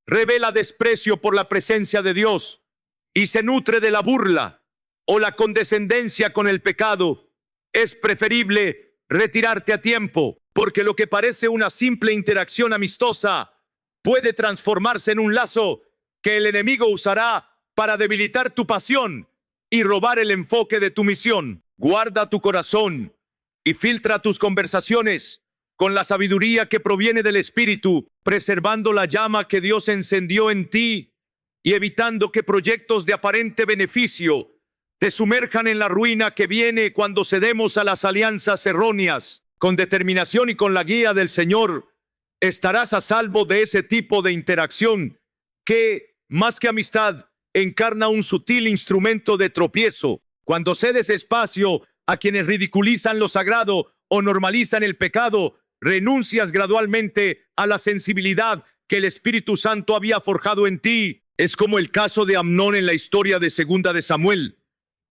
revela desprecio por la presencia de Dios y se nutre de la burla o la condescendencia con el pecado, es preferible retirarte a tiempo, porque lo que parece una simple interacción amistosa puede transformarse en un lazo que el enemigo usará para debilitar tu pasión y robar el enfoque de tu misión. Guarda tu corazón y filtra tus conversaciones con la sabiduría que proviene del Espíritu, preservando la llama que Dios encendió en ti y evitando que proyectos de aparente beneficio te sumerjan en la ruina que viene cuando cedemos a las alianzas erróneas. Con determinación y con la guía del Señor, estarás a salvo de ese tipo de interacción que, más que amistad, encarna un sutil instrumento de tropiezo. Cuando cedes espacio a quienes ridiculizan lo sagrado o normalizan el pecado, renuncias gradualmente a la sensibilidad que el Espíritu Santo había forjado en ti. Es como el caso de Amnón en la historia de 2 de Samuel,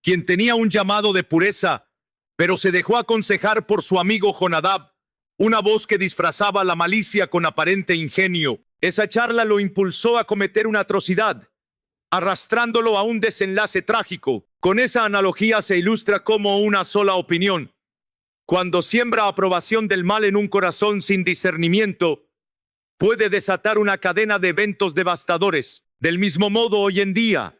quien tenía un llamado de pureza, pero se dejó aconsejar por su amigo Jonadab, una voz que disfrazaba la malicia con aparente ingenio. Esa charla lo impulsó a cometer una atrocidad, arrastrándolo a un desenlace trágico. Con esa analogía se ilustra cómo una sola opinión, cuando siembra aprobación del mal en un corazón sin discernimiento, puede desatar una cadena de eventos devastadores. Del mismo modo, hoy en día,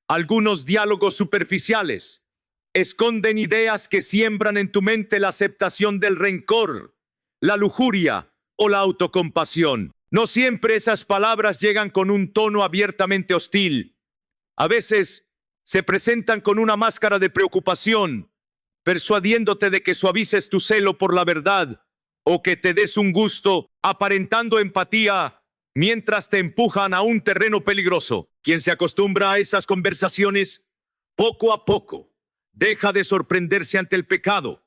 algunos diálogos superficiales esconden ideas que siembran en tu mente la aceptación del rencor, la lujuria o la autocompasión. No siempre esas palabras llegan con un tono abiertamente hostil. A veces se presentan con una máscara de preocupación, persuadiéndote de que suavices tu celo por la verdad o que te des un gusto aparentando empatía mientras te empujan a un terreno peligroso. Quien se acostumbra a esas conversaciones, poco a poco, deja de sorprenderse ante el pecado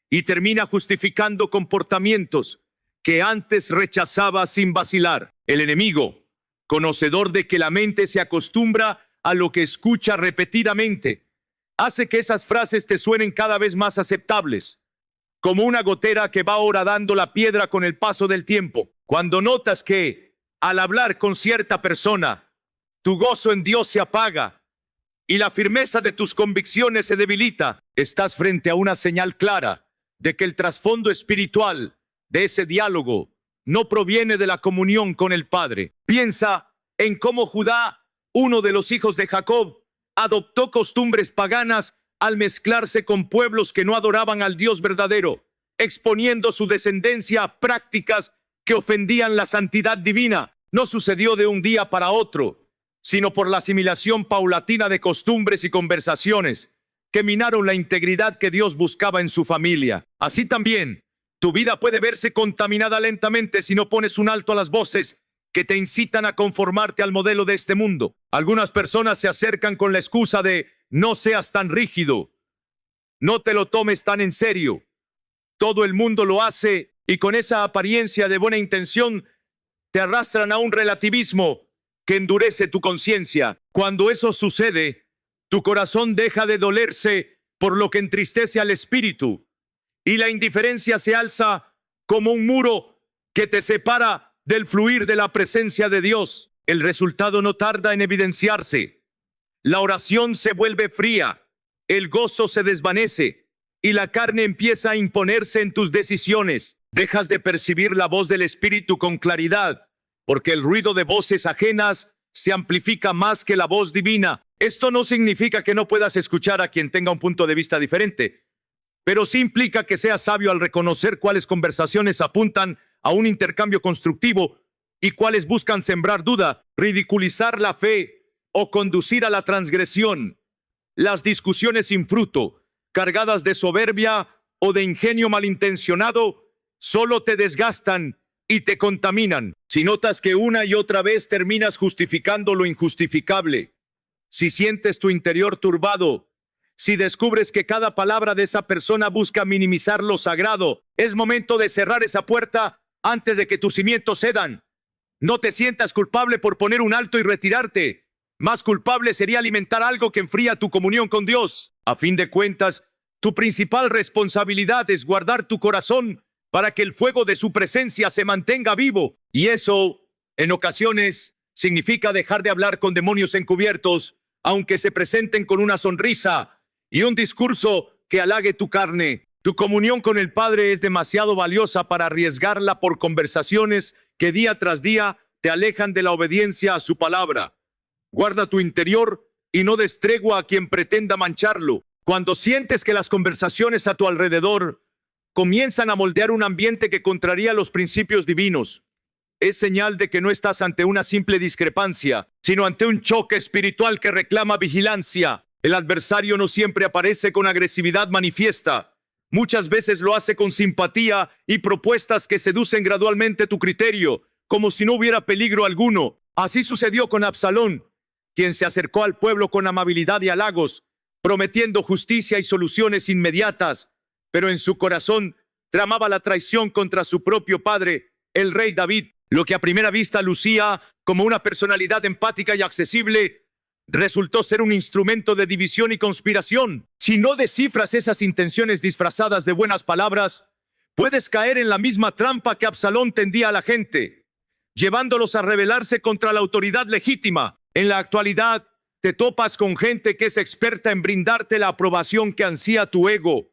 y termina justificando comportamientos que antes rechazaba sin vacilar. El enemigo, conocedor de que la mente se acostumbra a lo que escucha repetidamente, hace que esas frases te suenen cada vez más aceptables, como una gotera que va horadando la piedra con el paso del tiempo. Cuando notas que, al hablar con cierta persona, tu gozo en Dios se apaga y la firmeza de tus convicciones se debilita, estás frente a una señal clara de que el trasfondo espiritual de ese diálogo no proviene de la comunión con el Padre. Piensa en cómo Judá, uno de los hijos de Jacob, adoptó costumbres paganas al mezclarse con pueblos que no adoraban al Dios verdadero, exponiendo su descendencia a prácticas que ofendían la santidad divina. No sucedió de un día para otro, sino por la asimilación paulatina de costumbres y conversaciones que minaron la integridad que Dios buscaba en su familia. Así también, tu vida puede verse contaminada lentamente si no pones un alto a las voces que te incitan a conformarte al modelo de este mundo. Algunas personas se acercan con la excusa de no seas tan rígido, no te lo tomes tan en serio. Todo el mundo lo hace y con esa apariencia de buena intención te arrastran a un relativismo que endurece tu conciencia. Cuando eso sucede, tu corazón deja de dolerse por lo que entristece al espíritu y la indiferencia se alza como un muro que te separa del fluir de la presencia de Dios. El resultado no tarda en evidenciarse. La oración se vuelve fría, el gozo se desvanece y la carne empieza a imponerse en tus decisiones. Dejas de percibir la voz del Espíritu con claridad, porque el ruido de voces ajenas se amplifica más que la voz divina. Esto no significa que no puedas escuchar a quien tenga un punto de vista diferente, pero sí implica que seas sabio al reconocer cuáles conversaciones apuntan a un intercambio constructivo y cuáles buscan sembrar duda, ridiculizar la fe o conducir a la transgresión. Las discusiones sin fruto, cargadas de soberbia o de ingenio malintencionado, solo te desgastan y te contaminan. Si notas que una y otra vez terminas justificando lo injustificable, si sientes tu interior turbado, si descubres que cada palabra de esa persona busca minimizar lo sagrado, es momento de cerrar esa puerta antes de que tus cimientos cedan. No te sientas culpable por poner un alto y retirarte. Más culpable sería alimentar algo que enfría tu comunión con Dios. A fin de cuentas, tu principal responsabilidad es guardar tu corazón para que el fuego de su presencia se mantenga vivo. Y eso, en ocasiones, significa dejar de hablar con demonios encubiertos, aunque se presenten con una sonrisa y un discurso que halague tu carne. Tu comunión con el Padre es demasiado valiosa para arriesgarla por conversaciones que día tras día te alejan de la obediencia a su palabra. Guarda tu interior y no des tregua a quien pretenda mancharlo. Cuando sientes que las conversaciones a tu alrededor comienzan a moldear un ambiente que contraría los principios divinos, es señal de que no estás ante una simple discrepancia, sino ante un choque espiritual que reclama vigilancia. El adversario no siempre aparece con agresividad manifiesta. Muchas veces lo hace con simpatía y propuestas que seducen gradualmente tu criterio, como si no hubiera peligro alguno. Así sucedió con Absalón, quien se acercó al pueblo con amabilidad y halagos, prometiendo justicia y soluciones inmediatas, pero en su corazón tramaba la traición contra su propio padre, el rey David. Lo que a primera vista lucía como una personalidad empática y accesible, resultó ser un instrumento de división y conspiración. Si no descifras esas intenciones disfrazadas de buenas palabras, puedes caer en la misma trampa que Absalón tendía a la gente, llevándolos a rebelarse contra la autoridad legítima. En la actualidad, Te topas con gente que es experta en brindarte la aprobación que ansía tu ego,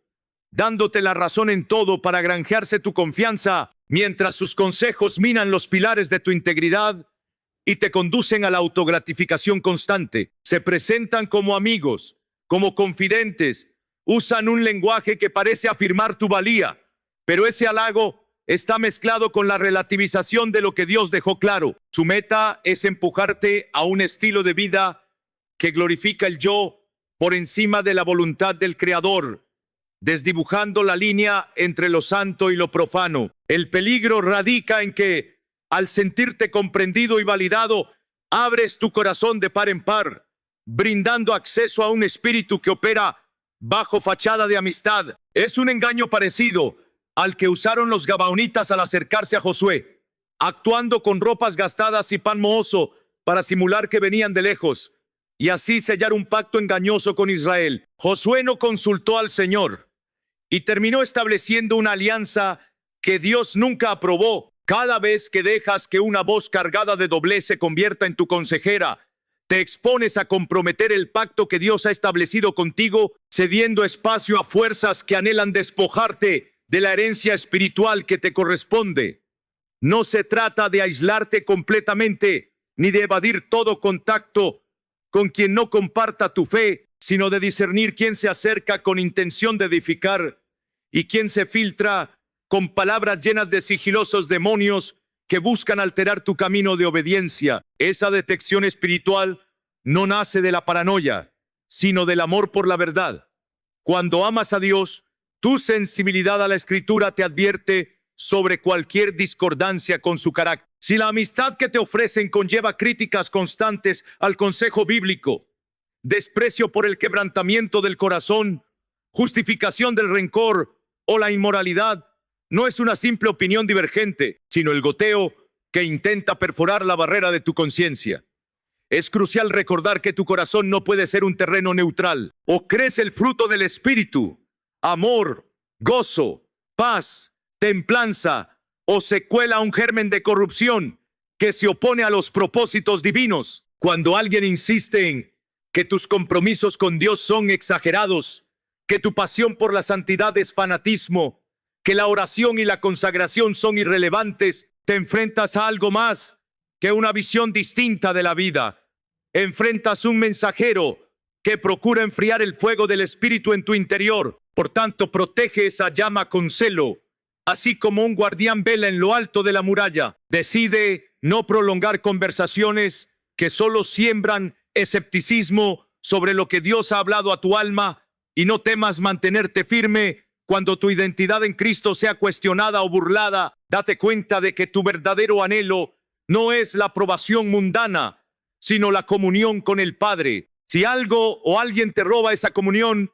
dándote la razón en todo para granjearse tu confianza, mientras sus consejos minan los pilares de tu integridad y te conducen a la autogratificación constante. Se presentan como amigos, como confidentes, usan un lenguaje que parece afirmar tu valía, pero ese halago está mezclado con la relativización de lo que Dios dejó claro. Su meta es empujarte a un estilo de vida que glorifica el yo por encima de la voluntad del Creador, desdibujando la línea entre lo santo y lo profano. El peligro radica en que, al sentirte comprendido y validado, abres tu corazón de par en par, brindando acceso a un espíritu que opera bajo fachada de amistad. Es un engaño parecido al que usaron los gabaonitas al acercarse a Josué, actuando con ropas gastadas y pan mohoso para simular que venían de lejos, y así sellar un pacto engañoso con Israel. Josué no consultó al Señor y terminó estableciendo una alianza que Dios nunca aprobó. Cada vez que dejas que una voz cargada de doblez se convierta en tu consejera, te expones a comprometer el pacto que Dios ha establecido contigo, cediendo espacio a fuerzas que anhelan despojarte de la herencia espiritual que te corresponde. No se trata de aislarte completamente, ni de evadir todo contacto con quien no comparta tu fe, sino de discernir quién se acerca con intención de edificar y quién se filtra con palabras llenas de sigilosos demonios que buscan alterar tu camino de obediencia. Esa detección espiritual no nace de la paranoia, sino del amor por la verdad. Cuando amas a Dios, tu sensibilidad a la Escritura te advierte sobre cualquier discordancia con su carácter. Si la amistad que te ofrecen conlleva críticas constantes al consejo bíblico, desprecio por el quebrantamiento del corazón, justificación del rencor o la inmoralidad, no es una simple opinión divergente, sino el goteo que intenta perforar la barrera de tu conciencia. Es crucial recordar que tu corazón no puede ser un terreno neutral. O crece el fruto del Espíritu, amor, gozo, paz, templanza, o se cuela un germen de corrupción que se opone a los propósitos divinos. Cuando alguien insiste en que tus compromisos con Dios son exagerados, que tu pasión por la santidad es fanatismo, que la oración y la consagración son irrelevantes, te enfrentas a algo más que una visión distinta de la vida. Enfrentas un mensajero que procura enfriar el fuego del Espíritu en tu interior. Por tanto, protege esa llama con celo, así como un guardián vela en lo alto de la muralla. Decide no prolongar conversaciones que solo siembran escepticismo sobre lo que Dios ha hablado a tu alma, y no temas mantenerte firme cuando tu identidad en Cristo sea cuestionada o burlada. Date cuenta de que tu verdadero anhelo no es la aprobación mundana, sino la comunión con el Padre. Si algo o alguien te roba esa comunión,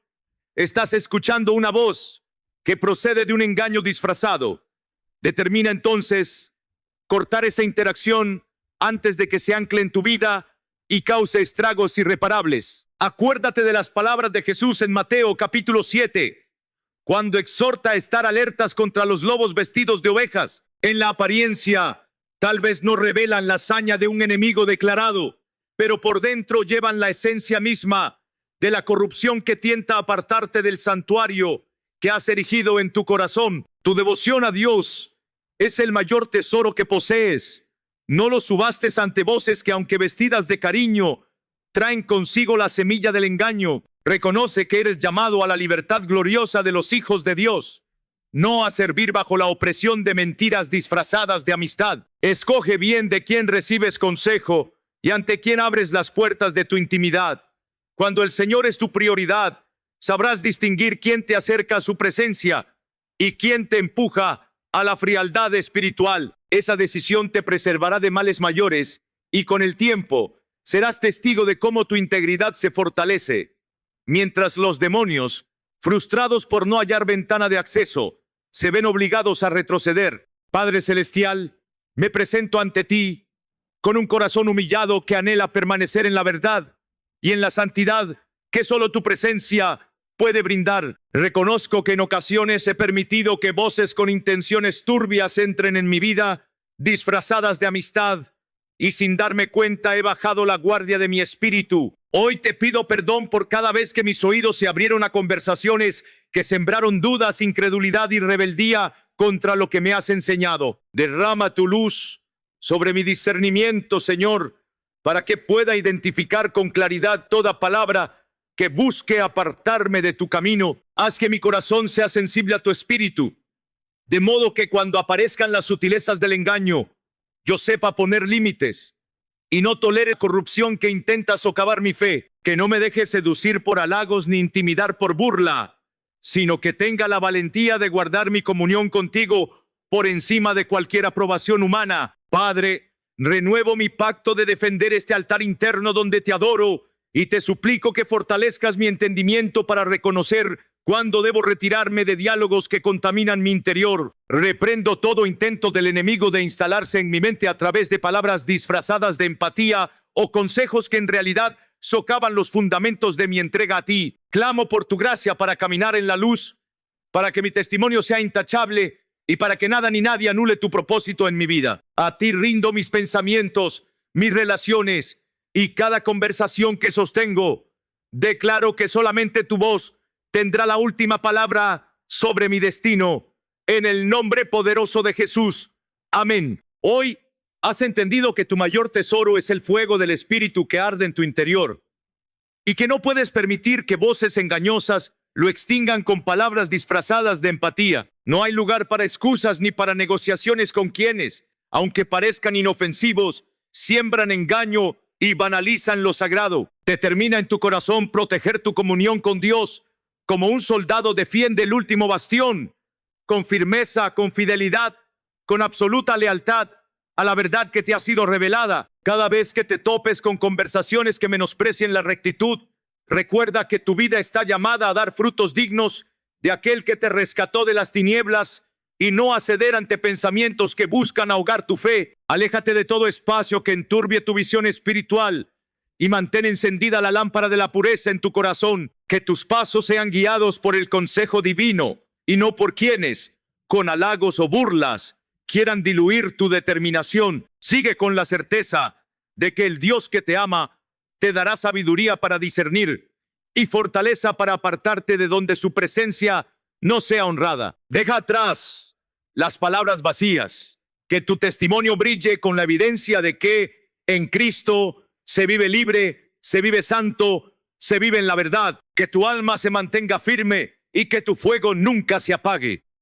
estás escuchando una voz que procede de un engaño disfrazado. Determina entonces cortar esa interacción antes de que se ancle en tu vida y cause estragos irreparables. Acuérdate de las palabras de Jesús en Mateo capítulo 7, cuando exhorta a estar alertas contra los lobos vestidos de ovejas. En la apariencia, tal vez no revelan la hazaña de un enemigo declarado, pero por dentro llevan la esencia misma de la corrupción que tienta apartarte del santuario que has erigido en tu corazón. Tu devoción a Dios es el mayor tesoro que posees. No lo subastes ante voces que, aunque vestidas de cariño, traen consigo la semilla del engaño. Reconoce que eres llamado a la libertad gloriosa de los hijos de Dios, no a servir bajo la opresión de mentiras disfrazadas de amistad. Escoge bien de quién recibes consejo y ante quién abres las puertas de tu intimidad. Cuando el Señor es tu prioridad, sabrás distinguir quién te acerca a su presencia y quién te empuja a la frialdad espiritual. Esa decisión te preservará de males mayores y con el tiempo serás testigo de cómo tu integridad se fortalece, mientras los demonios, frustrados por no hallar ventana de acceso, se ven obligados a retroceder. Padre Celestial, me presento ante ti con un corazón humillado que anhela permanecer en la verdad y en la santidad que solo tu presencia puede brindar. Reconozco que en ocasiones he permitido que voces con intenciones turbias entren en mi vida, disfrazadas de amistad, y sin darme cuenta he bajado la guardia de mi espíritu. Hoy te pido perdón por cada vez que mis oídos se abrieron a conversaciones que sembraron dudas, incredulidad y rebeldía contra lo que me has enseñado. Derrama tu luz sobre mi discernimiento, Señor, para que pueda identificar con claridad toda palabra que busque apartarme de tu camino. Haz que mi corazón sea sensible a tu espíritu, de modo que cuando aparezcan las sutilezas del engaño, yo sepa poner límites y no tolere corrupción que intenta socavar mi fe. Que no me deje seducir por halagos ni intimidar por burla, sino que tenga la valentía de guardar mi comunión contigo por encima de cualquier aprobación humana. Padre, renuevo mi pacto de defender este altar interno donde te adoro y te suplico que fortalezcas mi entendimiento para reconocer cuándo debo retirarme de diálogos que contaminan mi interior. Reprendo todo intento del enemigo de instalarse en mi mente a través de palabras disfrazadas de empatía o consejos que en realidad socavan los fundamentos de mi entrega a ti. Clamo por tu gracia para caminar en la luz, para que mi testimonio sea intachable y para que nada ni nadie anule tu propósito en mi vida. A ti rindo mis pensamientos, mis relaciones y cada conversación que sostengo. Declaro que solamente tu voz tendrá la última palabra sobre mi destino. En el nombre poderoso de Jesús. Amén. Hoy has entendido que tu mayor tesoro es el fuego del Espíritu que arde en tu interior y que no puedes permitir que voces engañosas lo extingan con palabras disfrazadas de empatía. No hay lugar para excusas ni para negociaciones con quienes, aunque parezcan inofensivos, siembran engaño y banalizan lo sagrado. Determina en tu corazón proteger tu comunión con Dios como un soldado defiende el último bastión, con firmeza, con fidelidad, con absoluta lealtad a la verdad que te ha sido revelada. Cada vez que te topes con conversaciones que menosprecien la rectitud, recuerda que tu vida está llamada a dar frutos dignos de aquel que te rescató de las tinieblas y no a ceder ante pensamientos que buscan ahogar tu fe. Aléjate de todo espacio que enturbie tu visión espiritual y mantén encendida la lámpara de la pureza en tu corazón. Que tus pasos sean guiados por el consejo divino y no por quienes, con halagos o burlas, quieran diluir tu determinación. Sigue con la certeza de que el Dios que te ama te dará sabiduría para discernir y fortaleza para apartarte de donde su presencia no sea honrada. Deja atrás las palabras vacías. Que tu testimonio brille con la evidencia de que en Cristo se vive libre, se vive santo, se vive en la verdad. Que tu alma se mantenga firme y que tu fuego nunca se apague.